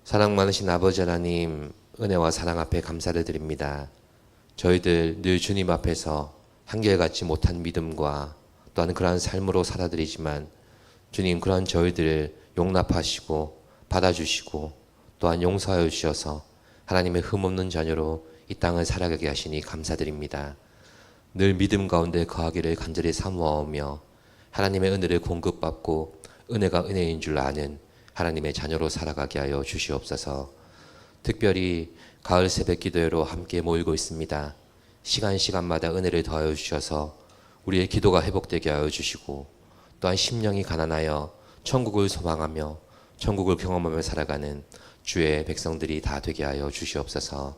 사랑 많으신 아버지 하나님, 은혜와 사랑 앞에 감사를 드립니다. 저희들 늘 주님 앞에서 한결같이 못한 믿음과 또한 그러한 삶으로 살아드리지만 주님 그러한 저희들을 용납하시고 받아주시고 또한 용서하여 주셔서 하나님의 흠없는 자녀로 이 땅을 살아가게 하시니 감사드립니다. 늘 믿음 가운데 거하기를 간절히 사모하며 하나님의 은혜를 공급받고 은혜가 은혜인 줄 아는 하나님의 자녀로 살아가게 하여 주시옵소서. 특별히 가을 새벽 기도회로 함께 모이고 있습니다. 시간마다 은혜를 더하여 주셔서 우리의 기도가 회복되게 하여 주시고 또한 심령이 가난하여 천국을 소망하며 천국을 경험하며 살아가는 주의 백성들이 다 되게 하여 주시옵소서.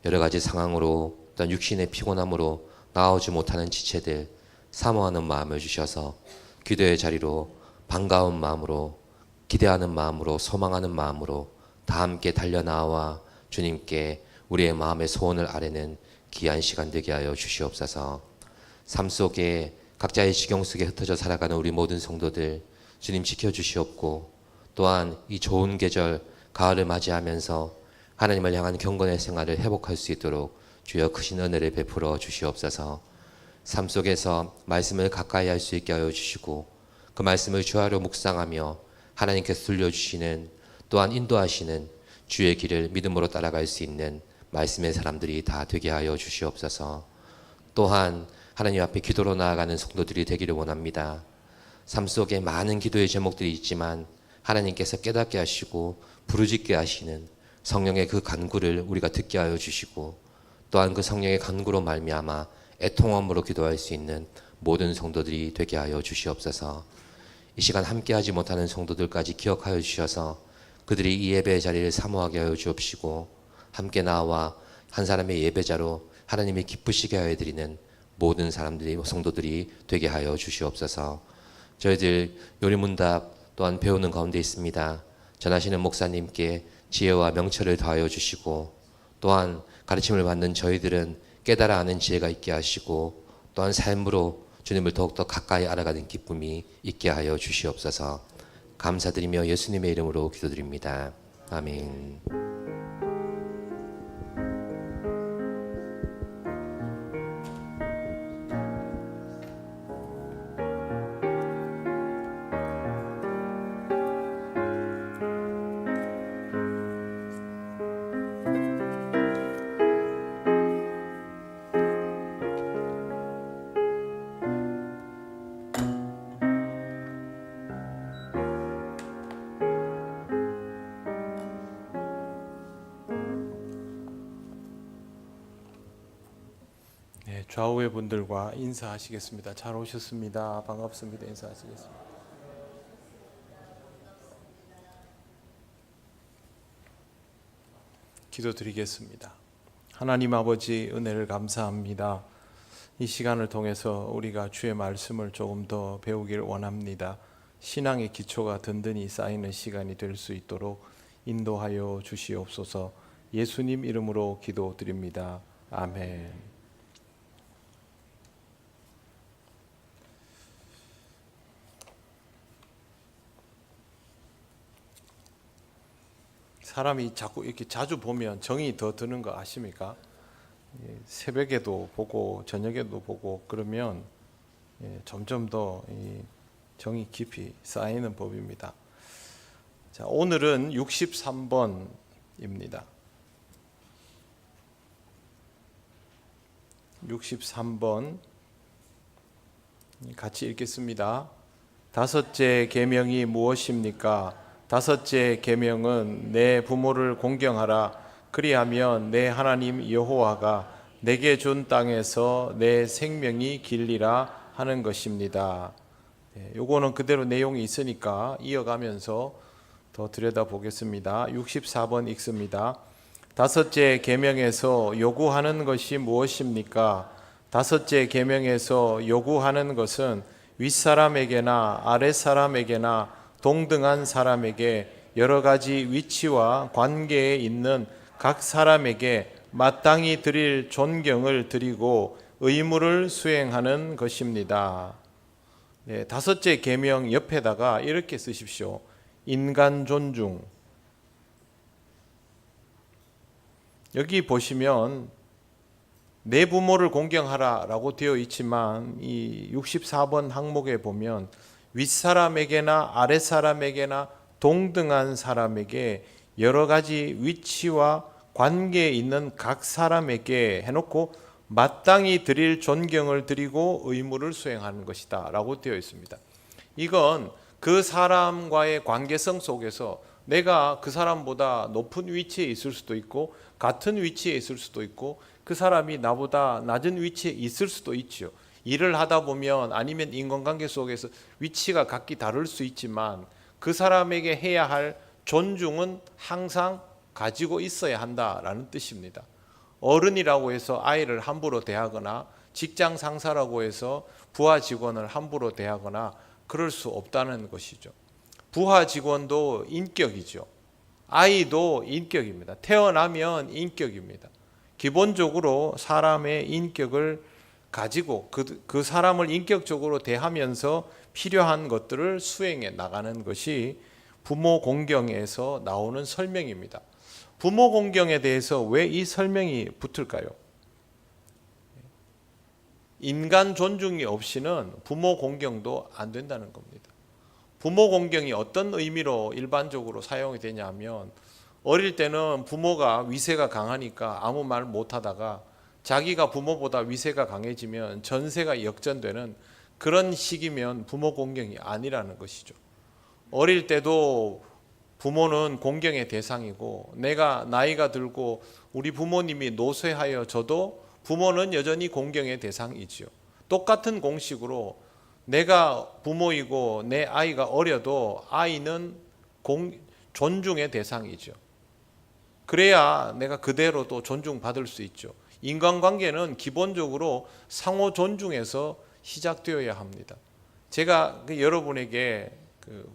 여러 가지 상황으로 또한 육신의 피곤함으로 나오지 못하는 지체들 사모하는 마음을 주셔서 기도의 자리로 반가운 마음으로 기대하는 마음으로 소망하는 마음으로 다 함께 달려나와 주님께 우리의 마음의 소원을 아뢰는 귀한 시간 되게 하여 주시옵소서. 삶 속에 각자의 지경 속에 흩어져 살아가는 우리 모든 성도들 주님 지켜주시옵고 또한 이 좋은 계절 가을을 맞이하면서 하나님을 향한 경건의 생활을 회복할 수 있도록 주여 크신 은혜를 베풀어 주시옵소서. 삶 속에서 말씀을 가까이 할 수 있게 하여 주시고 그 말씀을 주하로 묵상하며 하나님께서 들려주시는 또한 인도하시는 주의 길을 믿음으로 따라갈 수 있는 말씀의 사람들이 다 되게 하여 주시옵소서. 또한 하나님 앞에 기도로 나아가는 성도들이 되기를 원합니다. 삶 속에 많은 기도의 제목들이 있지만 하나님께서 깨닫게 하시고 부르짖게 하시는 성령의 그 간구를 우리가 듣게 하여 주시고 또한 그 성령의 간구로 말미암아 애통함으로 기도할 수 있는 모든 성도들이 되게 하여 주시옵소서. 이 시간 함께하지 못하는 성도들까지 기억하여 주셔서 그들이 이 예배의 자리를 사모하게 하여 주옵시고 함께 나와 한 사람의 예배자로 하나님이 기쁘시게 하여 드리는 모든 사람들이 성도들이 되게 하여 주시옵소서. 저희들 요리문답 또한 배우는 가운데 있습니다. 전하시는 목사님께 지혜와 명철을 더하여 주시고 또한 가르침을 받는 저희들은 깨달아 아는 지혜가 있게 하시고 또한 삶으로 주님을 더욱더 가까이 알아가는 기쁨이 있게 하여 주시옵소서. 감사드리며 예수님의 이름으로 기도드립니다. 아멘. 좌우의 분들과 인사하시겠습니다. 잘 오셨습니다. 반갑습니다. 인사하시겠습니다. 기도드리겠습니다. 하나님 아버지 은혜를 감사합니다. 이 시간을 통해서 우리가 주의 말씀을 조금 더 배우길 원합니다. 신앙의 기초가 든든히 쌓이는 시간이 될 수 있도록 인도하여 주시옵소서. 예수님 이름으로 기도드립니다. 아멘. 사람이 자꾸 이렇게 자주 보면 정이 더 드는 거 아십니까? 새벽에도 보고 저녁에도 보고 그러면 점점 더 정이 깊이 쌓이는 법입니다. 자, 오늘은 63번입니다. 63번 같이 읽겠습니다. 다섯째 계명이 무엇입니까? 다섯째 계명은 내 부모를 공경하라. 그리하면 내 하나님 여호와가 내게 준 땅에서 내 생명이 길리라 하는 것입니다. 요거는 그대로 내용이 있으니까 이어가면서 더 들여다보겠습니다. 64번 읽습니다. 다섯째 계명에서 요구하는 것이 무엇입니까? 다섯째 계명에서 요구하는 것은 윗사람에게나 아랫사람에게나 동등한 사람에게 여러 가지 위치와 관계에 있는 각 사람에게 마땅히 드릴 존경을 드리고 의무를 수행하는 것입니다. 다섯째 계명 옆에다가 이렇게 쓰십시오. 인간 존중. 여기 보시면 내 부모를 공경하라라고 되어 있지만 이 64번 항목에 보면 윗사람에게나 아랫사람에게나 동등한 사람에게 여러 가지 위치와 관계에 있는 각 사람에게 해놓고 마땅히 드릴 존경을 드리고 의무를 수행하는 것이다 라고 되어 있습니다. 이건 그 사람과의 관계성 속에서 내가 그 사람보다 높은 위치에 있을 수도 있고 같은 위치에 있을 수도 있고 그 사람이 나보다 낮은 위치에 있을 수도 있죠. 일을 하다 보면 아니면 인간관계 속에서 위치가 각기 다를 수 있지만 그 사람에게 해야 할 존중은 항상 가지고 있어야 한다라는 뜻입니다. 어른이라고 해서 아이를 함부로 대하거나 직장 상사라고 해서 부하 직원을 함부로 대하거나 그럴 수 없다는 것이죠. 부하 직원도 인격이죠. 아이도 인격입니다. 태어나면 인격입니다. 기본적으로 사람의 인격을 가지고 그 사람을 인격적으로 대하면서 필요한 것들을 수행해 나가는 것이 부모 공경에서 나오는 설명입니다. 부모 공경에 대해서 왜 이 설명이 붙을까요? 인간 존중이 없이는 부모 공경도 안 된다는 겁니다. 부모 공경이 어떤 의미로 일반적으로 사용이 되냐면 어릴 때는 부모가 위세가 강하니까 아무 말 못하다가 자기가 부모보다 위세가 강해지면 전세가 역전되는 그런 시기면 부모 공경이 아니라는 것이죠. 어릴 때도 부모는 공경의 대상이고 내가 나이가 들고 우리 부모님이 노쇠하여 저도 부모는 여전히 공경의 대상이지요. 똑같은 공식으로 내가 부모이고 내 아이가 어려도 아이는 존중의 대상이죠. 그래야 내가 그대로 또 존중받을 수 있죠. 인간관계는 기본적으로 상호 존중에서 시작되어야 합니다. 제가 여러분에게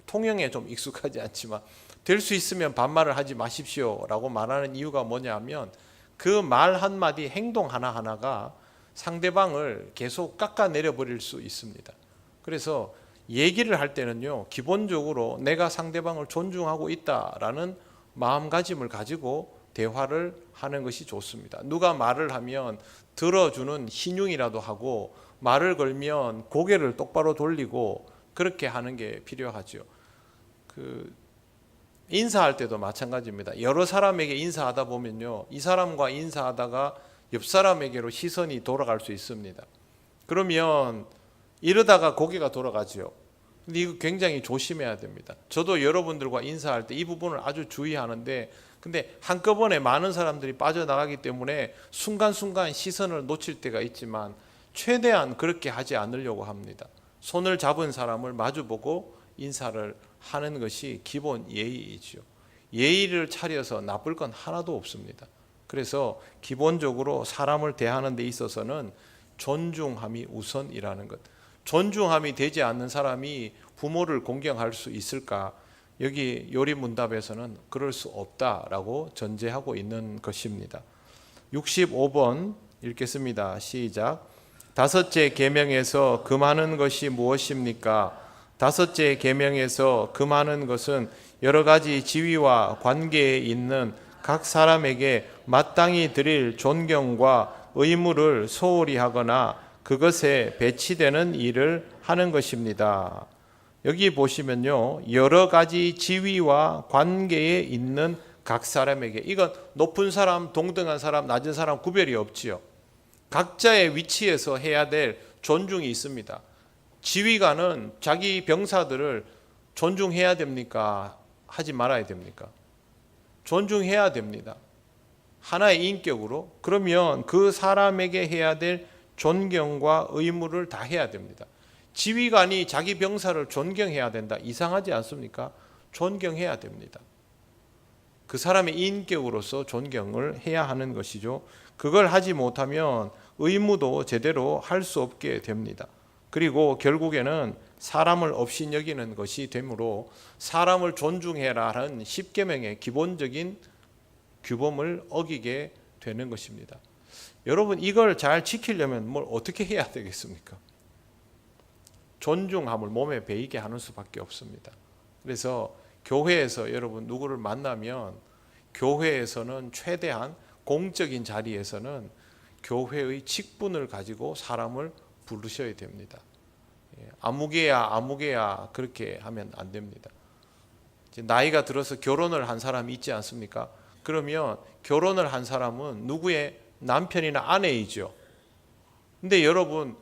통영에 좀 익숙하지 않지만 될 수 있으면 반말을 하지 마십시오 라고 말하는 이유가 뭐냐면 그 말 한마디 행동 하나하나가 상대방을 계속 깎아내려 버릴 수 있습니다. 그래서 얘기를 할 때는요, 기본적으로 내가 상대방을 존중하고 있다라는 마음가짐을 가지고 대화를 하는 것이 좋습니다. 누가 말을 하면 들어주는 신용이라도 하고 말을 걸면 고개를 똑바로 돌리고 그렇게 하는 게 필요하죠. 인사할 때도 마찬가지입니다. 여러 사람에게 인사하다 보면요, 이 사람과 인사하다가 옆 사람에게로 시선이 돌아갈 수 있습니다. 그러면 이러다가 고개가 돌아가죠. 근데 이거 굉장히 조심해야 됩니다. 저도 여러분들과 인사할 때 이 부분을 아주 주의하는데, 근데 한꺼번에 많은 사람들이 빠져나가기 때문에 순간순간 시선을 놓칠 때가 있지만 최대한 그렇게 하지 않으려고 합니다. 손을 잡은 사람을 마주보고 인사를 하는 것이 기본 예의이죠. 예의를 차려서 나쁠 건 하나도 없습니다. 그래서 기본적으로 사람을 대하는 데 있어서는 존중함이 우선이라는 것. 존중함이 되지 않는 사람이 부모를 공경할 수 있을까? 여기 요리문답에서는 그럴 수 없다라고 전제하고 있는 것입니다. 65번 읽겠습니다. 시작. 다섯째 계명에서 금하는 것이 무엇입니까? 다섯째 계명에서 금하는 것은 여러 가지 지위와 관계에 있는 각 사람에게 마땅히 드릴 존경과 의무를 소홀히 하거나 그것에 배치되는 일을 하는 것입니다. 여기 보시면요, 여러 가지 지위와 관계에 있는 각 사람에게, 이건 높은 사람, 동등한 사람, 낮은 사람 구별이 없지요. 각자의 위치에서 해야 될 존중이 있습니다. 지휘관은 자기 병사들을 존중해야 됩니까? 하지 말아야 됩니까? 존중해야 됩니다. 하나의 인격으로. 그러면 그 사람에게 해야 될 존경과 의무를 다 해야 됩니다. 지휘관이 자기 병사를 존경해야 된다. 이상하지 않습니까? 존경해야 됩니다. 그 사람의 인격으로서 존경을 해야 하는 것이죠. 그걸 하지 못하면 의무도 제대로 할 수 없게 됩니다. 그리고 결국에는 사람을 없이 여기는 것이 되므로 사람을 존중해라는 10계명의 기본적인 규범을 어기게 되는 것입니다. 여러분, 이걸 잘 지키려면 뭘 어떻게 해야 되겠습니까? 존중함을 몸에 배이게 하는 수밖에 없습니다. 그래서 교회에서 여러분 누구를 만나면 교회에서는 최대한 공적인 자리에서는 교회의 직분을 가지고 사람을 부르셔야 됩니다. 아무개야 그렇게 하면 안 됩니다. 이제 나이가 들어서 결혼을 한 사람이 있지 않습니까? 그러면 결혼을 한 사람은 누구의 남편이나 아내이죠. 근데 여러분,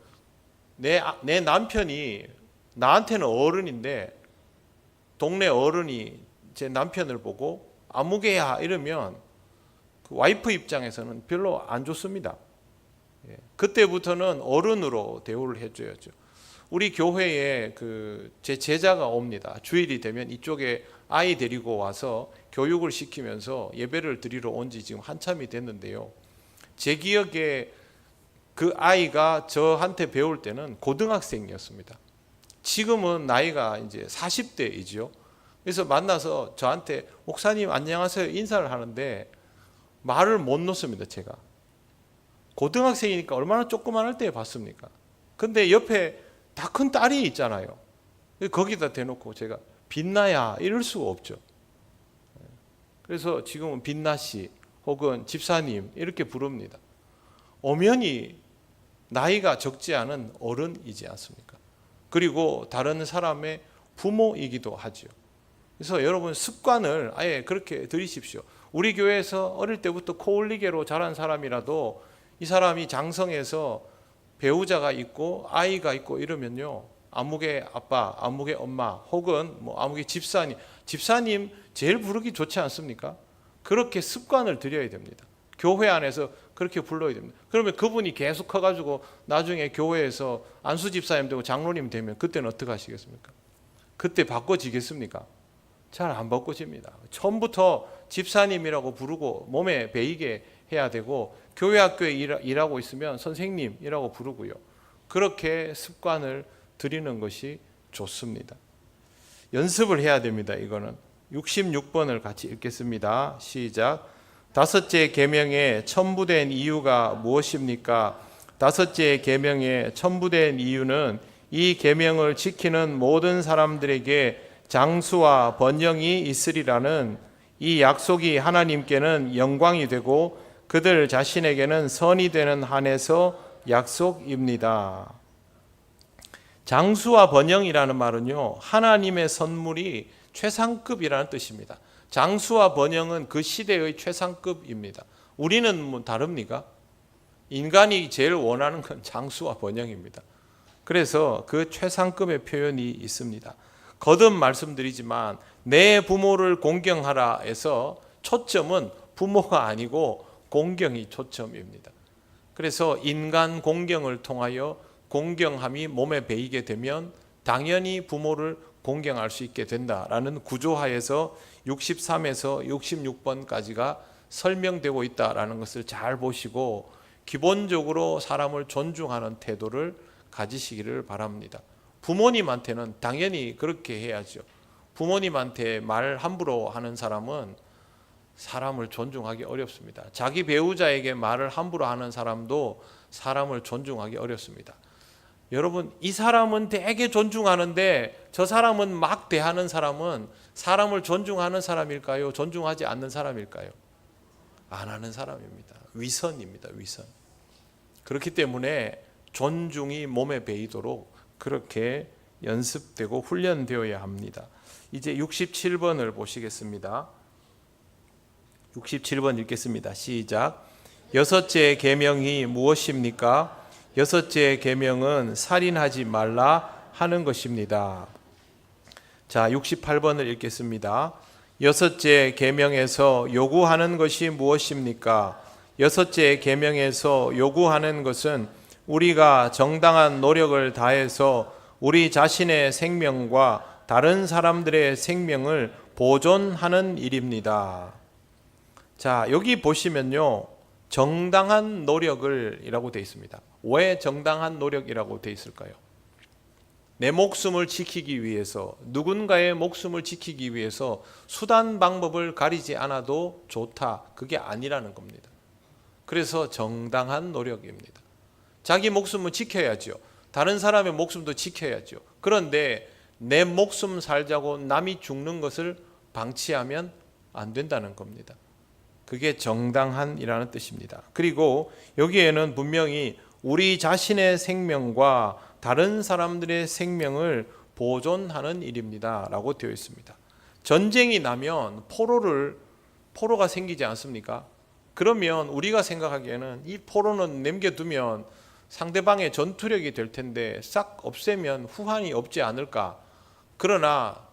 내 남편이 나한테는 어른인데 동네 어른이 제 남편을 보고 아무개야 이러면 그 와이프 입장에서는 별로 안 좋습니다. 그때부터는 어른으로 대우를 해줘야죠. 우리 교회에 제 제자가 옵니다. 주일이 되면 이쪽에 아이 데리고 와서 교육을 시키면서 예배를 드리러 온 지 지금 한참이 됐는데요. 제 기억에 그 아이가 저한테 배울 때는 고등학생이었습니다. 지금은 나이가 이제 40대이죠. 그래서 만나서 저한테 목사님 안녕하세요 인사를 하는데 말을 못 놓습니다. 제가 고등학생이니까 얼마나 조그만할 때 봤습니까? 근데 옆에 다 큰 딸이 있잖아요. 거기다 대놓고 제가 빛나야 이럴 수가 없죠. 그래서 지금은 빛나씨 혹은 집사님 이렇게 부릅니다. 엄연히 나이가 적지 않은 어른이지 않습니까? 그리고 다른 사람의 부모이기도 하죠. 그래서 여러분 습관을 아예 그렇게 들이십시오. 우리 교회에서 어릴 때부터 코올리게로 자란 사람이라도 이 사람이 장성해서 배우자가 있고 아이가 있고 이러면요, 아무개 아빠, 아무개 엄마 혹은 뭐 아무개 집사님 제일 부르기 좋지 않습니까? 그렇게 습관을 들여야 됩니다. 교회 안에서 그렇게 불러야 됩니다. 그러면 그분이 계속 커가지고 나중에 교회에서 안수 집사님 되고 장로님 되면 그때는 어떻게 하시겠습니까? 그때 바꿔지겠습니까? 잘 안 바꿔집니다. 처음부터 집사님이라고 부르고 몸에 배이게 해야 되고, 교회 학교에 일하고 있으면 선생님이라고 부르고요. 그렇게 습관을 들이는 것이 좋습니다. 연습을 해야 됩니다. 이거는 66번을 같이 읽겠습니다. 시작. 다섯째 계명에 첨부된 이유가 무엇입니까? 다섯째 계명에 첨부된 이유는 이 계명을 지키는 모든 사람들에게 장수와 번영이 있으리라는 이 약속이 하나님께는 영광이 되고 그들 자신에게는 선이 되는 한에서 약속입니다. 장수와 번영이라는 말은요, 하나님의 선물이 최상급이라는 뜻입니다. 장수와 번영은 그 시대의 최상급입니다. 우리는 뭐 다릅니까? 인간이 제일 원하는 건 장수와 번영입니다. 그래서 그 최상급의 표현이 있습니다. 거듭 말씀드리지만 내 부모를 공경하라 해서 초점은 부모가 아니고 공경이 초점입니다. 그래서 인간 공경을 통하여 공경함이 몸에 배이게 되면 당연히 부모를 공경할 수 있게 된다라는 구조하에서 63에서 66번까지가 설명되고 있다라는 것을 잘 보시고 기본적으로 사람을 존중하는 태도를 가지시기를 바랍니다. 부모님한테는 당연히 그렇게 해야죠. 부모님한테 말 함부로 하는 사람은 사람을 존중하기 어렵습니다. 자기 배우자에게 말을 함부로 하는 사람도 사람을 존중하기 어렵습니다. 여러분, 이 사람은 되게 존중하는데 저 사람은 막 대하는 사람은 사람을 존중하는 사람일까요? 존중하지 않는 사람일까요? 안 하는 사람입니다. 위선입니다. 위선. 그렇기 때문에 존중이 몸에 배이도록 그렇게 연습되고 훈련되어야 합니다. 이제 67번을 보시겠습니다. 67번 읽겠습니다. 시작. 여섯째 계명이 무엇입니까? 여섯째 계명은 살인하지 말라 하는 것입니다. 자, 68번을 읽겠습니다. 여섯째 계명에서 요구하는 것이 무엇입니까? 여섯째 계명에서 요구하는 것은 우리가 정당한 노력을 다해서 우리 자신의 생명과 다른 사람들의 생명을 보존하는 일입니다. 자, 여기 보시면요, 정당한 노력을 이라고 되어 있습니다. 왜 정당한 노력이라고 되어 있을까요? 내 목숨을 지키기 위해서, 누군가의 목숨을 지키기 위해서 수단 방법을 가리지 않아도 좋다, 그게 아니라는 겁니다. 그래서 정당한 노력입니다. 자기 목숨은 지켜야죠. 다른 사람의 목숨도 지켜야죠. 그런데 내 목숨 살자고 남이 죽는 것을 방치하면 안 된다는 겁니다. 그게 정당한이라는 뜻입니다. 그리고 여기에는 분명히 우리 자신의 생명과 다른 사람들의 생명을 보존하는 일입니다 라고 되어 있습니다. 전쟁이 나면 포로가 생기지 않습니까? 그러면 우리가 생각하기에는 이 포로는 남겨두면 상대방의 전투력이 될 텐데 싹 없애면 후환이 없지 않을까? 그러나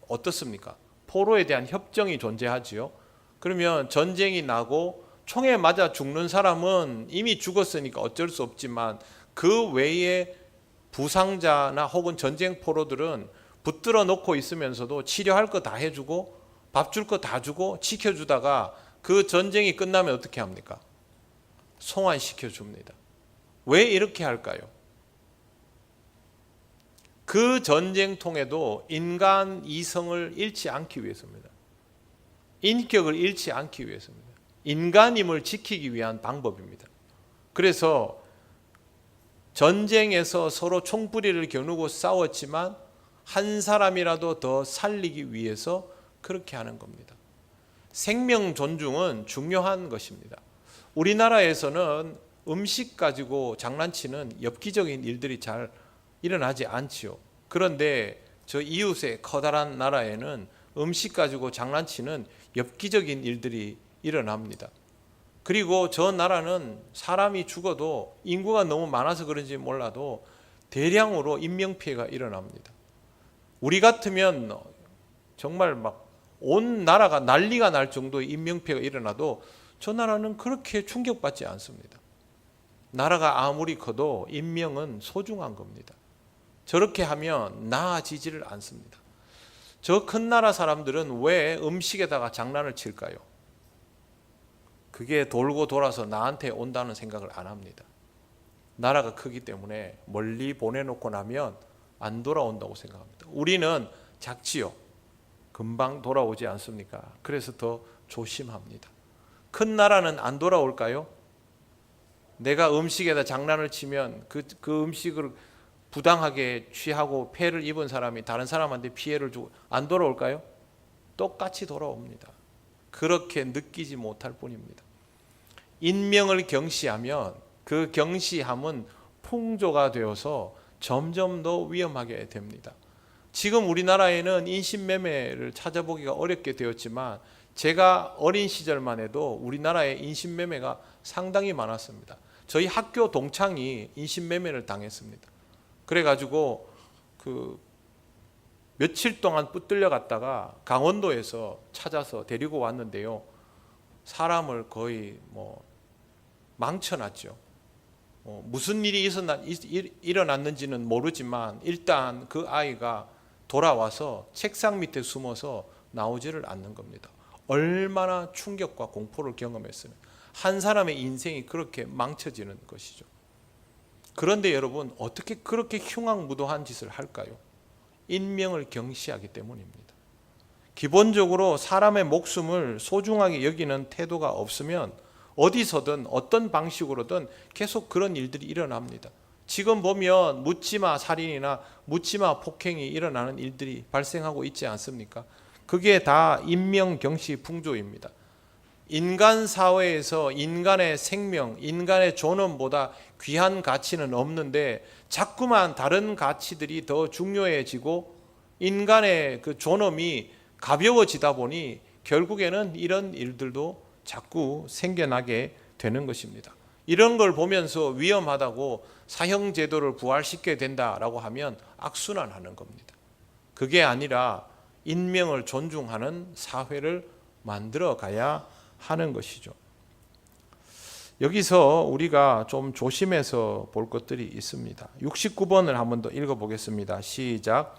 어떻습니까? 포로에 대한 협정이 존재하지요. 그러면 전쟁이 나고 총에 맞아 죽는 사람은 이미 죽었으니까 어쩔 수 없지만 그 외에 부상자나 혹은 전쟁 포로들은 붙들어 놓고 있으면서도 치료할 거 다 해주고 밥 줄 거 다 주고 지켜주다가 그 전쟁이 끝나면 어떻게 합니까? 송환시켜 줍니다. 왜 이렇게 할까요? 그 전쟁통에도 인간 이성을 잃지 않기 위해서입니다. 인격을 잃지 않기 위해서입니다. 인간임을 지키기 위한 방법입니다. 그래서 전쟁에서 서로 총부리를 겨누고 싸웠지만 한 사람이라도 더 살리기 위해서 그렇게 하는 겁니다. 생명 존중은 중요한 것입니다. 우리나라에서는 음식 가지고 장난치는 엽기적인 일들이 잘 일어나지 않지요. 그런데 저 이웃의 커다란 나라에는 음식 가지고 장난치는 엽기적인 일들이 일어납니다. 그리고 저 나라는 사람이 죽어도 인구가 너무 많아서 그런지 몰라도 대량으로 인명피해가 일어납니다. 우리 같으면 정말 막 온 나라가 난리가 날 정도의 인명피해가 일어나도 저 나라는 그렇게 충격받지 않습니다. 나라가 아무리 커도 인명은 소중한 겁니다. 저렇게 하면 나아지지를 않습니다. 저 큰 나라 사람들은 왜 음식에다가 장난을 칠까요? 그게 돌고 돌아서 나한테 온다는 생각을 안 합니다. 나라가 크기 때문에 멀리 보내놓고 나면 안 돌아온다고 생각합니다. 우리는 작지요. 금방 돌아오지 않습니까? 그래서 더 조심합니다. 큰 나라는 안 돌아올까요? 내가 음식에다 장난을 치면 그 음식을 부당하게 취하고 폐를 입은 사람이 다른 사람한테 피해를 주고 안 돌아올까요? 똑같이 돌아옵니다. 그렇게 느끼지 못할 뿐입니다. 인명을 경시하면 그 경시함은 풍조가 되어서 점점 더 위험하게 됩니다. 지금 우리나라에는 인신매매를 찾아보기가 어렵게 되었지만 제가 어린 시절만 해도 우리나라에 인신매매가 상당히 많았습니다. 저희 학교 동창이 인신매매를 당했습니다. 그래가지고 며칠 동안 붙들려 갔다가 강원도에서 찾아서 데리고 왔는데요. 사람을 거의 망쳐놨죠. 무슨 일이 일어났는지는 모르지만 일단 그 아이가 돌아와서 책상 밑에 숨어서 나오지를 않는 겁니다. 얼마나 충격과 공포를 경험했으면 한 사람의 인생이 그렇게 망쳐지는 것이죠. 그런데 여러분 어떻게 그렇게 흉악무도한 짓을 할까요? 인명을 경시하기 때문입니다. 기본적으로 사람의 목숨을 소중하게 여기는 태도가 없으면 어디서든 어떤 방식으로든 계속 그런 일들이 일어납니다. 지금 보면 묻지마 살인이나 묻지마 폭행이 일어나는 일들이 발생하고 있지 않습니까? 그게 다 인명경시 풍조입니다. 인간 사회에서 인간의 생명, 인간의 존엄보다 귀한 가치는 없는데 자꾸만 다른 가치들이 더 중요해지고 인간의 그 존엄이 가벼워지다 보니 결국에는 이런 일들도 자꾸 생겨나게 되는 것입니다. 이런 걸 보면서 위험하다고 사형제도를 부활시켜야 된다라고 하면 악순환하는 겁니다. 그게 아니라 인명을 존중하는 사회를 만들어 가야 하는 것이죠. 여기서 우리가 좀 조심해서 볼 것들이 있습니다. 69번을 한번 더 읽어보겠습니다. 시작.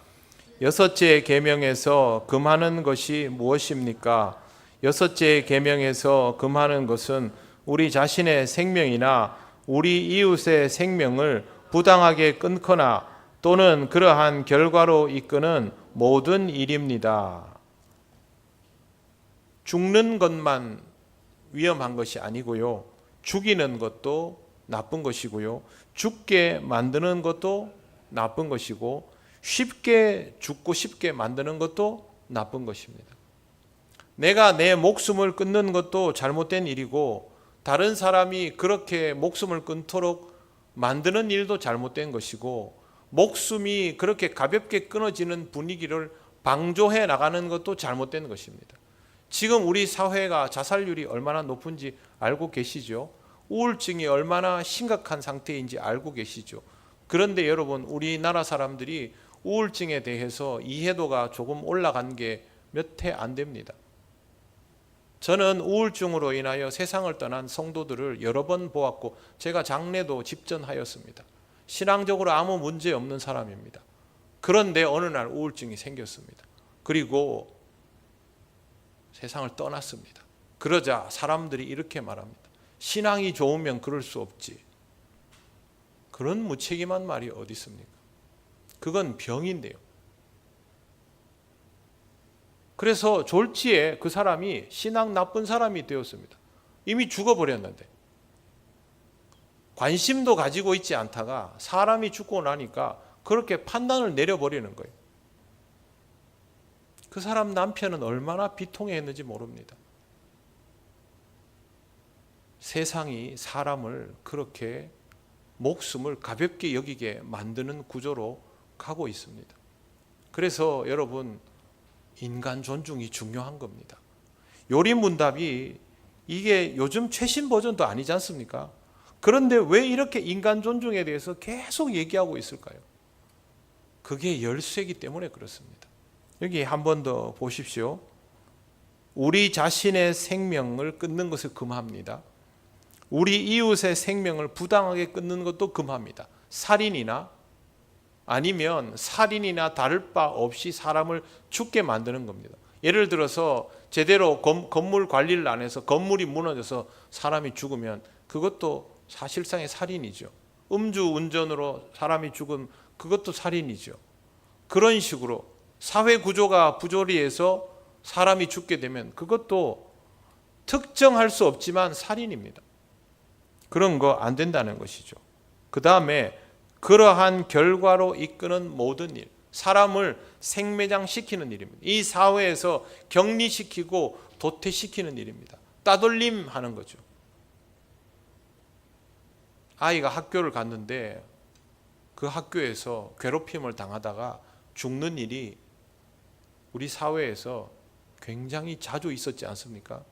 여섯째 계명에서 금하는 것이 무엇입니까? 여섯째 계명에서 금하는 것은 우리 자신의 생명이나 우리 이웃의 생명을 부당하게 끊거나 또는 그러한 결과로 이끄는 모든 일입니다. 죽는 것만 위험한 것이 아니고요. 죽이는 것도 나쁜 것이고요. 죽게 만드는 것도 나쁜 것이고 쉽게 죽고 쉽게 만드는 것도 나쁜 것입니다. 내가 내 목숨을 끊는 것도 잘못된 일이고 다른 사람이 그렇게 목숨을 끊도록 만드는 일도 잘못된 것이고 목숨이 그렇게 가볍게 끊어지는 분위기를 방조해 나가는 것도 잘못된 것입니다. 지금 우리 사회가 자살률이 얼마나 높은지 알고 계시죠? 우울증이 얼마나 심각한 상태인지 알고 계시죠? 그런데 여러분, 우리나라 사람들이 우울증에 대해서 이해도가 조금 올라간 게 몇 해 안 됩니다. 저는 우울증으로 인하여 세상을 떠난 성도들을 여러 번 보았고 제가 장례도 집전하였습니다. 신앙적으로 아무 문제 없는 사람입니다. 그런데 어느 날 우울증이 생겼습니다. 그리고 세상을 떠났습니다. 그러자 사람들이 이렇게 말합니다. 신앙이 좋으면 그럴 수 없지. 그런 무책임한 말이 어디 있습니까? 그건 병인데요. 그래서 졸지에 그 사람이 신앙 나쁜 사람이 되었습니다. 이미 죽어버렸는데 관심도 가지고 있지 않다가 사람이 죽고 나니까 그렇게 판단을 내려버리는 거예요. 그 사람 남편은 얼마나 비통해했는지 모릅니다. 세상이 사람을 그렇게 목숨을 가볍게 여기게 만드는 구조로 가고 있습니다. 그래서 여러분, 인간 존중이 중요한 겁니다. 요리문답이 이게 요즘 최신 버전도 아니지 않습니까? 그런데 왜 이렇게 인간 존중에 대해서 계속 얘기하고 있을까요? 그게 열쇠이기 때문에 그렇습니다. 여기 한 번 더 보십시오. 우리 자신의 생명을 끊는 것을 금합니다. 우리 이웃의 생명을 부당하게 끊는 것도 금합니다. 살인이나 아니면 살인이나 다를 바 없이 사람을 죽게 만드는 겁니다. 예를 들어서 제대로 건물 관리를 안 해서 건물이 무너져서 사람이 죽으면 그것도 사실상의 살인이죠. 음주운전으로 사람이 죽은 그것도 살인이죠. 그런 식으로 사회 구조가 부조리해서 사람이 죽게 되면 그것도 특정할 수 없지만 살인입니다. 그런 거 안 된다는 것이죠. 그 다음에 그러한 결과로 이끄는 모든 일, 사람을 생매장시키는 일입니다. 이 사회에서 격리시키고 도태시키는 일입니다. 따돌림하는 거죠. 아이가 학교를 갔는데 그 학교에서 괴롭힘을 당하다가 죽는 일이 우리 사회에서 굉장히 자주 있었지 않습니까?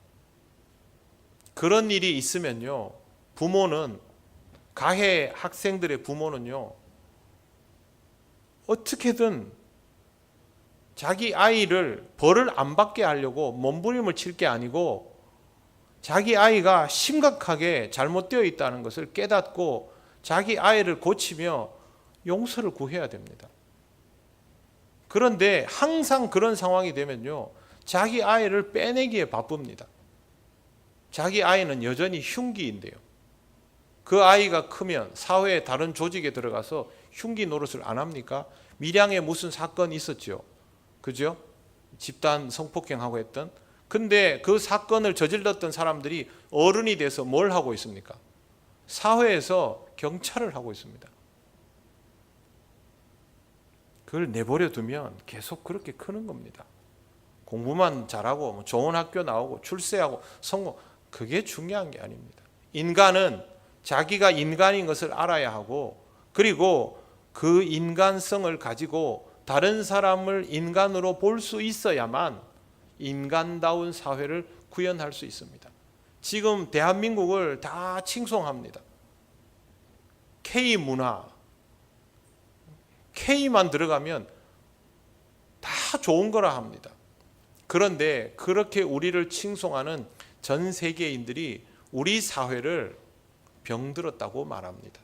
그런 일이 있으면요, 부모는, 가해 학생들의 부모는요, 어떻게든 자기 아이를 벌을 안 받게 하려고 몸부림을 칠 게 아니고 자기 아이가 심각하게 잘못되어 있다는 것을 깨닫고 자기 아이를 고치며 용서를 구해야 됩니다. 그런데 항상 그런 상황이 되면요, 자기 아이를 빼내기에 바쁩니다. 자기 아이는 여전히 흉기인데요. 그 아이가 크면 사회의 다른 조직에 들어가서 흉기 노릇을 안 합니까? 밀양에 무슨 사건이 있었죠. 그죠? 집단 성폭행하고 했던. 근데 그 사건을 저질렀던 사람들이 어른이 돼서 뭘 하고 있습니까? 사회에서 경찰을 하고 있습니다. 그걸 내버려 두면 계속 그렇게 크는 겁니다. 공부만 잘하고 좋은 학교 나오고 출세하고 성공, 그게 중요한 게 아닙니다. 인간은 자기가 인간인 것을 알아야 하고, 그리고 그 인간성을 가지고 다른 사람을 인간으로 볼 수 있어야만 인간다운 사회를 구현할 수 있습니다. 지금 대한민국을 다 칭송합니다. K문화, K만 들어가면 다 좋은 거라 합니다. 그런데 그렇게 우리를 칭송하는 전 세계인들이 우리 사회를 병들었다고 말합니다.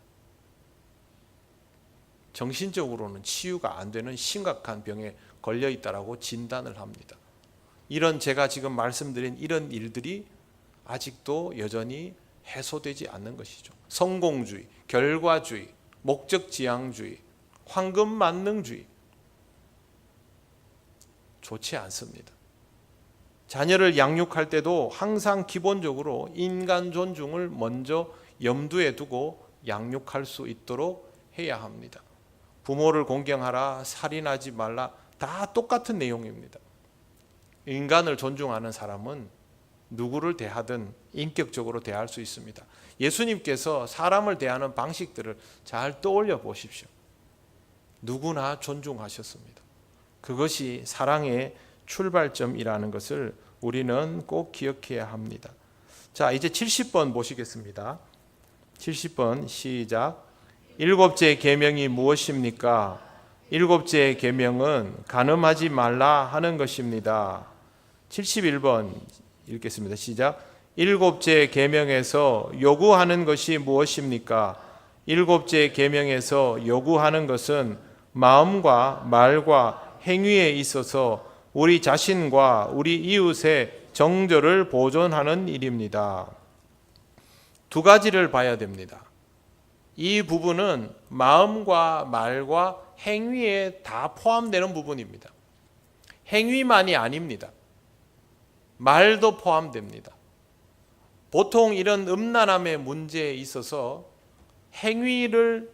정신적으로는 치유가 안 되는 심각한 병에 걸려 있다라고 진단을 합니다. 이런 제가 지금 말씀드린 이런 일들이 아직도 여전히 해소되지 않는 것이죠. 성공주의, 결과주의, 목적지향주의, 황금만능주의, 좋지 않습니다. 자녀를 양육할 때도 항상 기본적으로 인간 존중을 먼저 염두에 두고 양육할 수 있도록 해야 합니다. 부모를 공경하라, 살인하지 말라, 다 똑같은 내용입니다. 인간을 존중하는 사람은 누구를 대하든 인격적으로 대할 수 있습니다. 예수님께서 사람을 대하는 방식들을 잘 떠올려 보십시오. 누구나 존중하셨습니다. 그것이 사랑의 출발점이라는 것을 우리는 꼭 기억해야 합니다. 자, 이제 70번 보시겠습니다. 70번 시작. 일곱째 계명이 무엇입니까? 일곱째 계명은 간음하지 말라 하는 것입니다. 71번 읽겠습니다. 시작. 일곱째 계명에서 요구하는 것이 무엇입니까? 일곱째 계명에서 요구하는 것은 마음과 말과 행위에 있어서 우리 자신과 우리 이웃의 정절을 보존하는 일입니다. 두 가지를 봐야 됩니다. 이 부분은 마음과 말과 행위에 다 포함되는 부분입니다. 행위만이 아닙니다. 말도 포함됩니다. 보통 이런 음란함의 문제에 있어서 행위를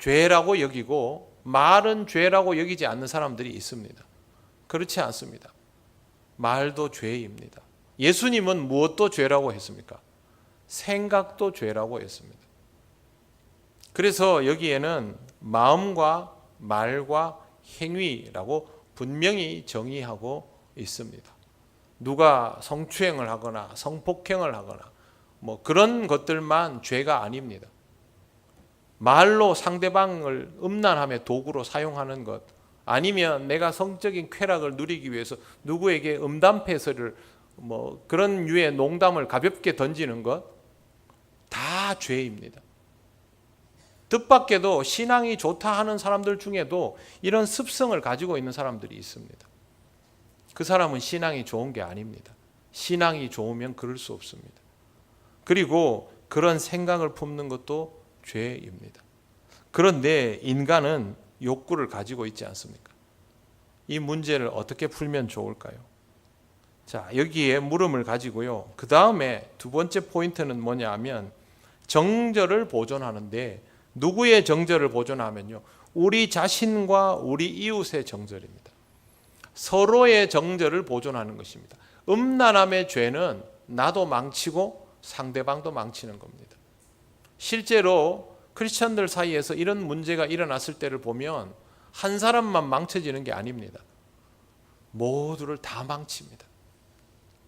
죄라고 여기고 말은 죄라고 여기지 않는 사람들이 있습니다. 그렇지 않습니다. 말도 죄입니다. 예수님은 무엇도 죄라고 했습니까? 생각도 죄라고 했습니다. 그래서 여기에는 마음과 말과 행위라고 분명히 정의하고 있습니다. 누가 성추행을 하거나 성폭행을 하거나 뭐 그런 것들만 죄가 아닙니다. 말로 상대방을 음란함의 도구로 사용하는 것, 아니면 내가 성적인 쾌락을 누리기 위해서 누구에게 음담패설을 뭐 그런 류의 농담을 가볍게 던지는 것, 다 죄입니다. 뜻밖에도 신앙이 좋다 하는 사람들 중에도 이런 습성을 가지고 있는 사람들이 있습니다. 그 사람은 신앙이 좋은 게 아닙니다. 신앙이 좋으면 그럴 수 없습니다. 그리고 그런 생각을 품는 것도 죄입니다. 그런데 인간은 욕구를 가지고 있지 않습니까? 이 문제를 어떻게 풀면 좋을까요? 자, 여기에 물음을 가지고요. 그 다음에 두 번째 포인트는 뭐냐 하면 정절을 보존하는데, 누구의 정절을 보존하면요? 우리 자신과 우리 이웃의 정절입니다. 서로의 정절을 보존하는 것입니다. 음란함의 죄는 나도 망치고 상대방도 망치는 겁니다. 실제로 크리스천들 사이에서 이런 문제가 일어났을 때를 보면 한 사람만 망쳐지는 게 아닙니다. 모두를 다 망칩니다.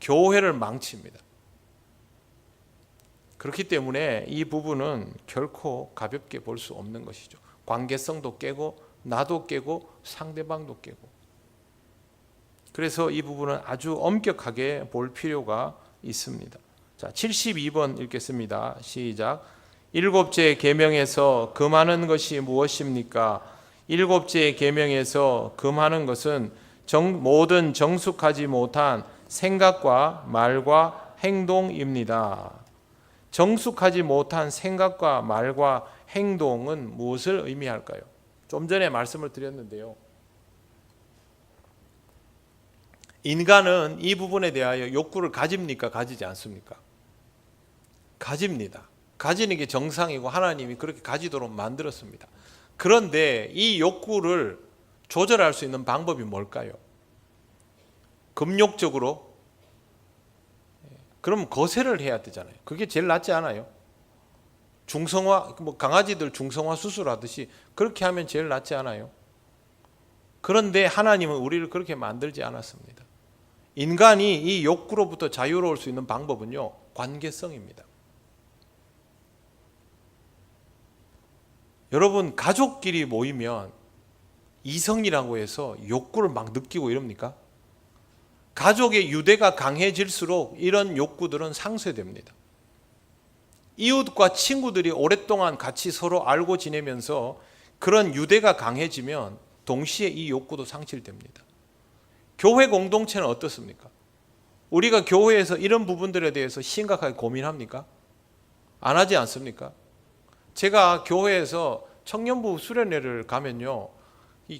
교회를 망칩니다. 그렇기 때문에 이 부분은 결코 가볍게 볼 수 없는 것이죠. 관계성도 깨고 나도 깨고 상대방도 깨고. 그래서 이 부분은 아주 엄격하게 볼 필요가 있습니다. 자, 72번 읽겠습니다. 시작. 일곱째 계명에서 금하는 것이 무엇입니까? 일곱째 계명에서 금하는 것은 모든 정숙하지 못한 생각과 말과 행동입니다. 정숙하지 못한 생각과 말과 행동은 무엇을 의미할까요? 좀 전에 말씀을 드렸는데요. 인간은 이 부분에 대하여 욕구를 가집니까? 가지지 않습니까? 가집니다. 가지는 게 정상이고 하나님이 그렇게 가지도록 만들었습니다. 그런데 이 욕구를 조절할 수 있는 방법이 뭘까요? 금욕적으로? 그럼 거세를 해야 되잖아요. 그게 제일 낫지 않아요? 중성화, 강아지들 중성화 수술하듯이 그렇게 하면 제일 낫지 않아요? 그런데 하나님은 우리를 그렇게 만들지 않았습니다. 인간이 이 욕구로부터 자유로울 수 있는 방법은요, 관계성입니다. 여러분, 가족끼리 모이면 이성이라고 해서 욕구를 막 느끼고 이럽니까? 가족의 유대가 강해질수록 이런 욕구들은 상쇄됩니다. 이웃과 친구들이 오랫동안 같이 서로 알고 지내면서 그런 유대가 강해지면 동시에 이 욕구도 상실됩니다. 교회 공동체는 어떻습니까? 우리가 교회에서 이런 부분들에 대해서 심각하게 고민합니까? 안 하지 않습니까? 제가 교회에서 청년부 수련회를 가면요,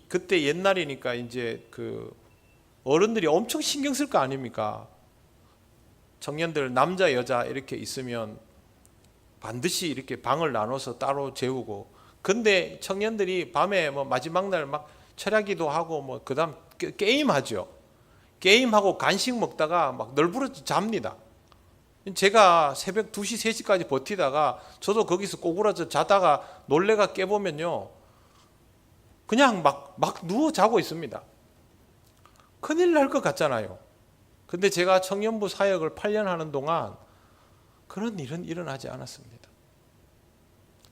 그때 옛날이니까 이제 그 어른들이 엄청 신경 쓸 거 아닙니까? 청년들 남자 여자 이렇게 있으면 반드시 이렇게 방을 나눠서 따로 재우고, 근데 청년들이 밤에 뭐 마지막 날 막 철야기도 하고 뭐 그다음 게임 하죠. 게임하고 간식 먹다가 막 널브러져 잡니다. 제가 새벽 2시, 3시까지 버티다가 저도 거기서 꼬꾸라져 자다가 놀래가 깨보면요, 그냥 막 누워 자고 있습니다. 큰일 날 것 같잖아요. 근데 제가 청년부 사역을 8년 하는 동안 그런 일은 일어나지 않았습니다.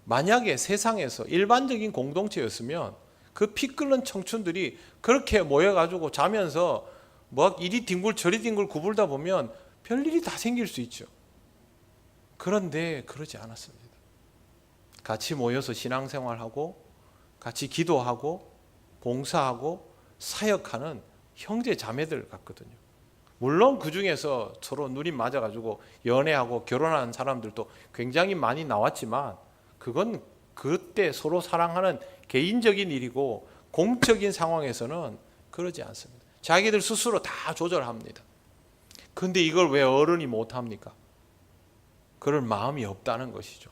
만약에 세상에서 일반적인 공동체였으면 그 피 끓는 청춘들이 그렇게 모여가지고 자면서 뭐 이리 뒹굴 저리 뒹굴 구불다 보면 별일이 다 생길 수 있죠. 그런데 그러지 않았습니다. 같이 모여서 신앙생활하고 같이 기도하고 봉사하고 사역하는 형제 자매들 같거든요. 물론 그 중에서 서로 눈이 맞아가지고 연애하고 결혼하는 사람들도 굉장히 많이 나왔지만 그건 그때 서로 사랑하는 개인적인 일이고 공적인 상황에서는 그러지 않습니다. 자기들 스스로 다 조절합니다. 그런데 이걸 왜 어른이 못합니까? 그럴 마음이 없다는 것이죠.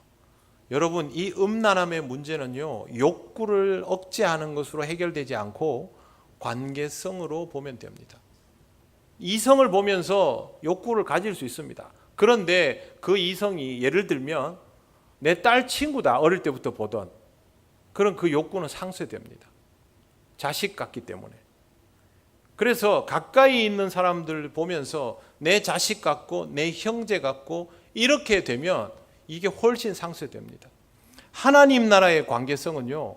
여러분, 이 음란함의 문제는요, 욕구를 억제하는 것으로 해결되지 않고 관계성으로 보면 됩니다. 이성을 보면서 욕구를 가질 수 있습니다. 그런데 그 이성이 예를 들면 내 딸 친구다, 어릴 때부터 보던 그런 그 욕구는 상쇄됩니다. 자식 같기 때문에. 그래서 가까이 있는 사람들 보면서 내 자식 같고 내 형제 같고 이렇게 되면 이게 훨씬 상쇄됩니다. 하나님 나라의 관계성은요,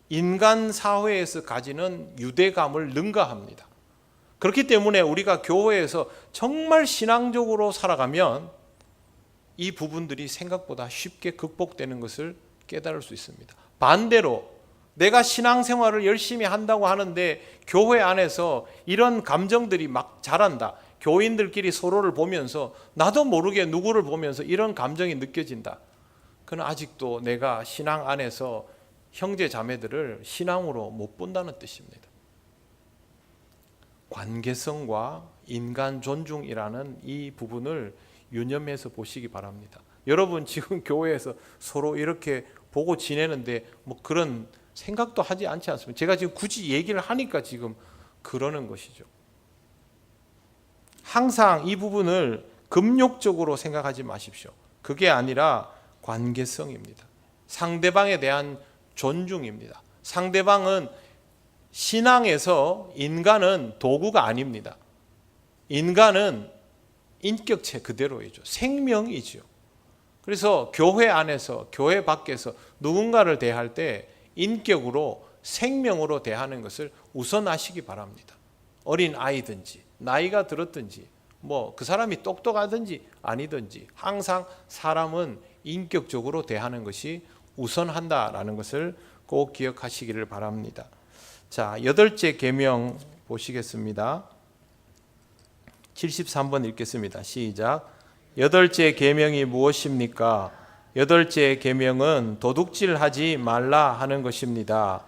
인간 사회에서 가지는 유대감을 능가합니다. 그렇기 때문에 우리가 교회에서 정말 신앙적으로 살아가면 이 부분들이 생각보다 쉽게 극복되는 것을 깨달을 수 있습니다. 반대로 내가 신앙생활을 열심히 한다고 하는데 교회 안에서 이런 감정들이 막 자란다. 교인들끼리 서로를 보면서 나도 모르게 누구를 보면서 이런 감정이 느껴진다. 그건 아직도 내가 신앙 안에서 형제 자매들을 신앙으로 못 본다는 뜻입니다. 관계성과 인간 존중이라는 이 부분을 유념해서 보시기 바랍니다. 여러분 지금 교회에서 서로 이렇게 보고 지내는데 뭐 그런 생각도 하지 않지 않습니까? 제가 지금 굳이 얘기를 하니까 지금 그러는 것이죠. 항상 이 부분을 금욕적으로 생각하지 마십시오. 그게 아니라 관계성입니다. 상대방에 대한 존중입니다. 상대방은 신앙에서 인간은 도구가 아닙니다. 인간은 인격체 그대로이죠. 생명이죠. 그래서 교회 안에서 교회 밖에서 누군가를 대할 때 인격으로 생명으로 대하는 것을 우선하시기 바랍니다. 어린 아이든지 나이가 들었든지 뭐 그 사람이 똑똑하든지 아니든지 항상 사람은 인격적으로 대하는 것이 우선한다라는 것을 꼭 기억하시기를 바랍니다. 자, 8째 계명 보시겠습니다. 73번 읽겠습니다. 시작. 8째 계명이 무엇입니까? 8째 계명은 도둑질하지 말라 하는 것입니다.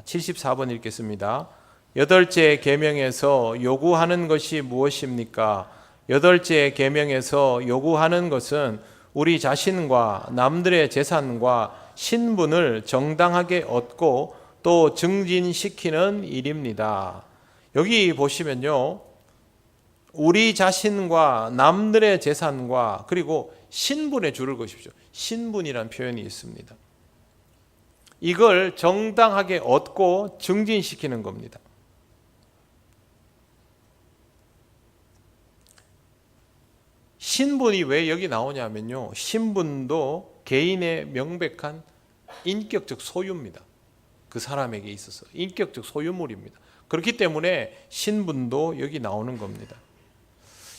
74번 읽겠습니다. 8째 계명에서 요구하는 것이 무엇입니까? 8째 계명에서 요구하는 것은 우리 자신과 남들의 재산과 신분을 정당하게 얻고 또 증진시키는 일입니다. 여기 보시면요, 우리 자신과 남들의 재산과 그리고 신분에 줄을 거십시오. 신분이라는 표현이 있습니다. 이걸 정당하게 얻고 증진시키는 겁니다. 신분이 왜 여기 나오냐면요, 신분도 개인의 명백한 인격적 소유입니다. 그 사람에게 있어서 인격적 소유물입니다. 그렇기 때문에 신분도 여기 나오는 겁니다.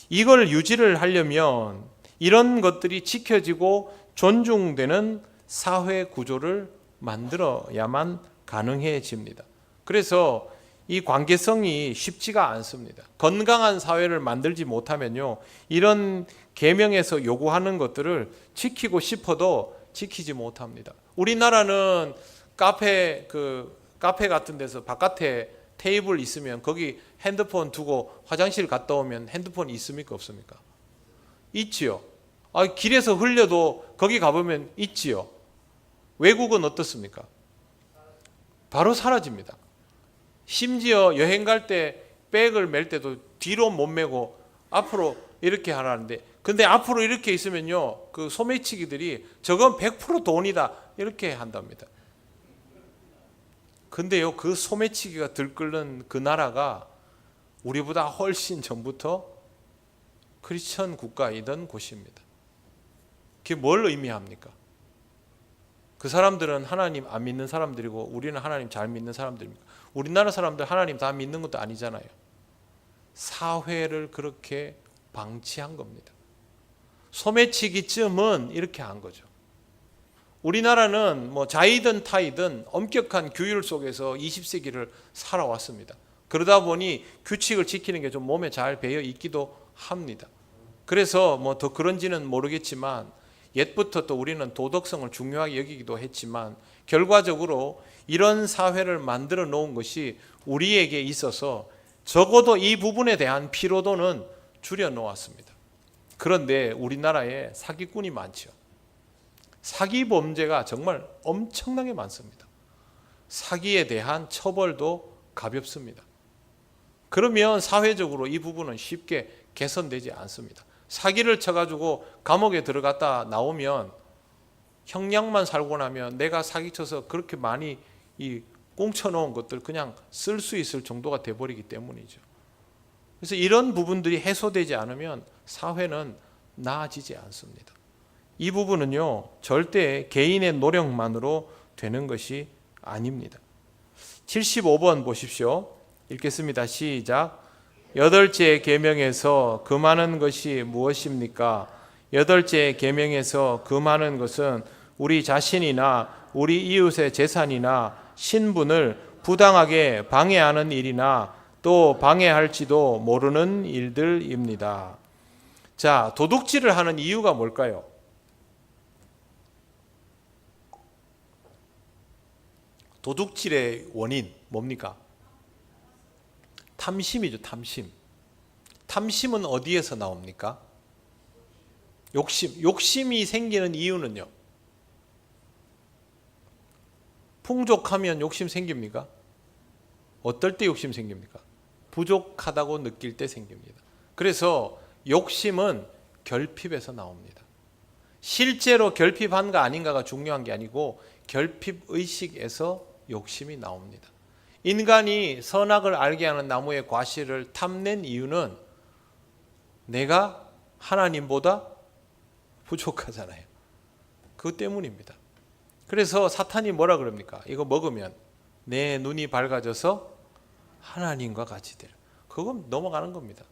이걸 유지를 하려면 이런 것들이 지켜지고 존중되는 사회 구조를 만들어야만 가능해집니다. 그래서 이 관계성이 쉽지가 않습니다. 건강한 사회를 만들지 못하면요, 이런 계명에서 요구하는 것들을 지키고 싶어도 지키지 못합니다. 우리나라는 카페 같은 데서 바깥에 테이블 있으면 거기 핸드폰 두고 화장실 갔다 오면 핸드폰이 있습니까 없습니까? 있지요. 길에서 흘려도 거기 가보면 있지요. 외국은 어떻습니까? 바로 사라집니다. 심지어 여행 갈 때 백을 멜 때도 뒤로 못 메고 앞으로 이렇게 하라는데, 근데 앞으로 이렇게 있으면요, 그 소매치기들이 저건 100% 돈이다 이렇게 한답니다. 근데요, 그 소매치기가 들끓는 그 나라가 우리보다 훨씬 전부터 크리스천 국가이던 곳입니다. 그게 뭘 의미합니까? 그 사람들은 하나님 안 믿는 사람들이고 우리는 하나님 잘 믿는 사람들입니까? 우리나라 사람들 하나님 다 믿는 것도 아니잖아요. 사회를 그렇게 방치한 겁니다. 소매치기쯤은 이렇게 한 거죠. 우리나라는 뭐 자이든 타이든 엄격한 규율 속에서 20세기를 살아왔습니다. 그러다 보니 규칙을 지키는 게 좀 몸에 잘 배어 있기도 합니다. 그래서 뭐 더 그런지는 모르겠지만 옛부터 또 우리는 도덕성을 중요하게 여기기도 했지만 결과적으로 이런 사회를 만들어 놓은 것이 우리에게 있어서 적어도 이 부분에 대한 피로도는 줄여 놓았습니다. 그런데 우리나라에 사기꾼이 많죠. 사기 범죄가 정말 엄청나게 많습니다. 사기에 대한 처벌도 가볍습니다. 그러면 사회적으로 이 부분은 쉽게 개선되지 않습니다. 사기를 쳐가지고 감옥에 들어갔다 나오면 형량만 살고 나면 내가 사기쳐서 그렇게 많이 꽁쳐놓은 것들 그냥 쓸 수 있을 정도가 돼버리기 때문이죠. 그래서 이런 부분들이 해소되지 않으면 사회는 나아지지 않습니다. 이 부분은요, 절대 개인의 노력만으로 되는 것이 아닙니다. 75번 보십시오. 읽겠습니다. 시작. 여덟째 계명에서 금하는 것이 무엇입니까? 여덟째 계명에서 금하는 것은 우리 자신이나 우리 이웃의 재산이나 신분을 부당하게 방해하는 일이나 또 방해할지도 모르는 일들입니다. 자, 도둑질을 하는 이유가 뭘까요? 도둑질의 원인 뭡니까? 탐심이죠, 탐심. 탐심은 어디에서 나옵니까? 욕심이 생기는 이유는요? 풍족하면 욕심 생깁니까? 어떨 때 욕심 생깁니까? 부족하다고 느낄 때 생깁니다. 그래서 욕심은 결핍에서 나옵니다. 실제로 결핍한 거 아닌가가 중요한 게 아니고 결핍의식에서 욕심이 나옵니다. 인간이 선악을 알게 하는 나무의 과실을 탐낸 이유는 내가 하나님보다 부족하잖아요. 그것 때문입니다. 그래서 사탄이 뭐라 그럽니까? 이거 먹으면 내 눈이 밝아져서 하나님과 같이 되라. 그건 넘어가는 겁니다.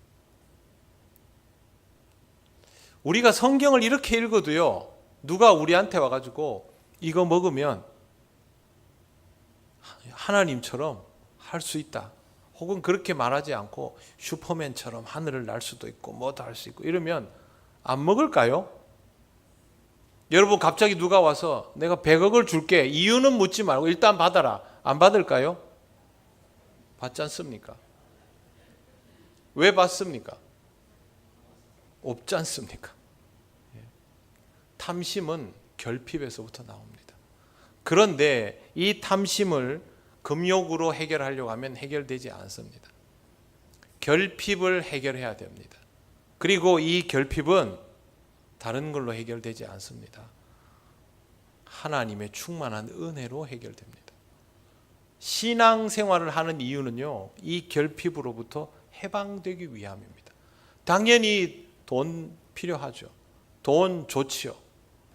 우리가 성경을 이렇게 읽어도요, 누가 우리한테 와가지고 이거 먹으면 하나님처럼 할 수 있다, 혹은 그렇게 말하지 않고 슈퍼맨처럼 하늘을 날 수도 있고 뭐도 할 수 있고 이러면 안 먹을까요? 여러분, 갑자기 누가 와서 내가 100억을 줄게, 이유는 묻지 말고 일단 받아라, 안 받을까요? 받지 않습니까? 왜 받습니까? 없지 않습니까? 탐심은 결핍에서부터 나옵니다. 그런데 이 탐심을 금욕으로 해결하려고 하면 해결되지 않습니다. 결핍을 해결해야 됩니다. 그리고 이 결핍은 다른 걸로 해결되지 않습니다. 하나님의 충만한 은혜로 해결됩니다. 신앙생활을 하는 이유는요, 이 결핍으로부터 해방되기 위함입니다. 당연히 돈 필요하죠. 돈 좋지요.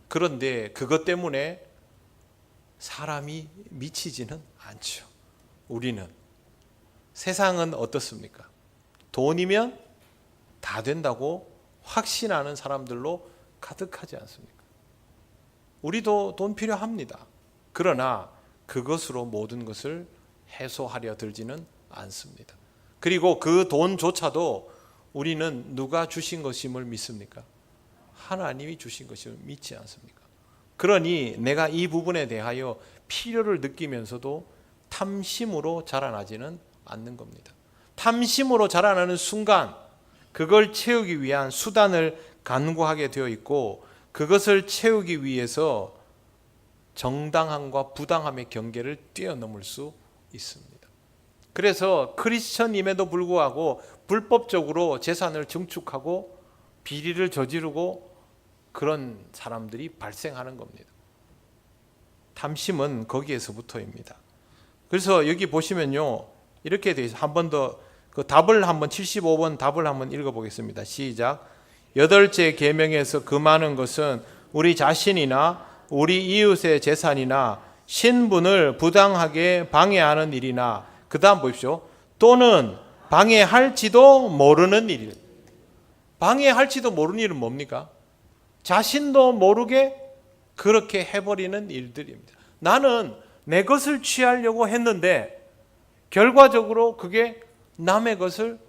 그런데 그것 때문에 사람이 미치지는 않죠. 우리는, 세상은 어떻습니까? 돈이면 다 된다고 확신하는 사람들로 가득하지 않습니까? 우리도 돈 필요합니다. 그러나 그것으로 모든 것을 해소하려 들지는 않습니다. 그리고 그 돈조차도 우리는 누가 주신 것임을 믿습니까? 하나님이 주신 것임을 믿지 않습니까? 그러니 내가 이 부분에 대하여 필요를 느끼면서도 탐심으로 자라나지는 않는 겁니다. 탐심으로 자라나는 순간 그걸 채우기 위한 수단을 간구하게 되어 있고, 그것을 채우기 위해서 정당함과 부당함의 경계를 뛰어넘을 수 있습니다. 그래서 크리스천임에도 불구하고 불법적으로 재산을 증축하고 비리를 저지르고 그런 사람들이 발생하는 겁니다. 탐심은 거기에서부터입니다. 그래서 여기 보시면요, 이렇게 돼 있어요. 한 번 더 그 답을 한번 75번 답을 한번 읽어보겠습니다. 시작. 여덟째 계명에서 금하는 것은 우리 자신이나 우리 이웃의 재산이나 신분을 부당하게 방해하는 일이나, 그 다음 보십시오. 또는 방해할지도 모르는 일. 방해할지도 모르는 일은 뭡니까? 자신도 모르게 그렇게 해버리는 일들입니다. 나는 내 것을 취하려고 했는데 결과적으로 그게 남의 것을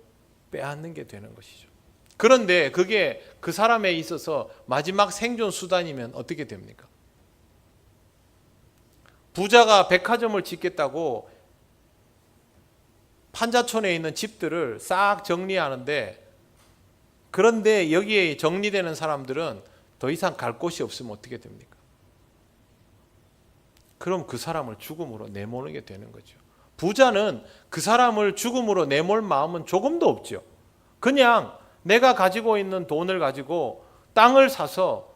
빼앗는 게 되는 것이죠. 그런데 그게 그 사람에 있어서 마지막 생존 수단이면 어떻게 됩니까? 부자가 백화점을 짓겠다고 판자촌에 있는 집들을 싹 정리하는데, 그런데 여기에 정리되는 사람들은 더 이상 갈 곳이 없으면 어떻게 됩니까? 그럼 그 사람을 죽음으로 내모르게 되는 거죠. 부자는 그 사람을 죽음으로 내몰 마음은 조금도 없죠. 그냥 내가 가지고 있는 돈을 가지고 땅을 사서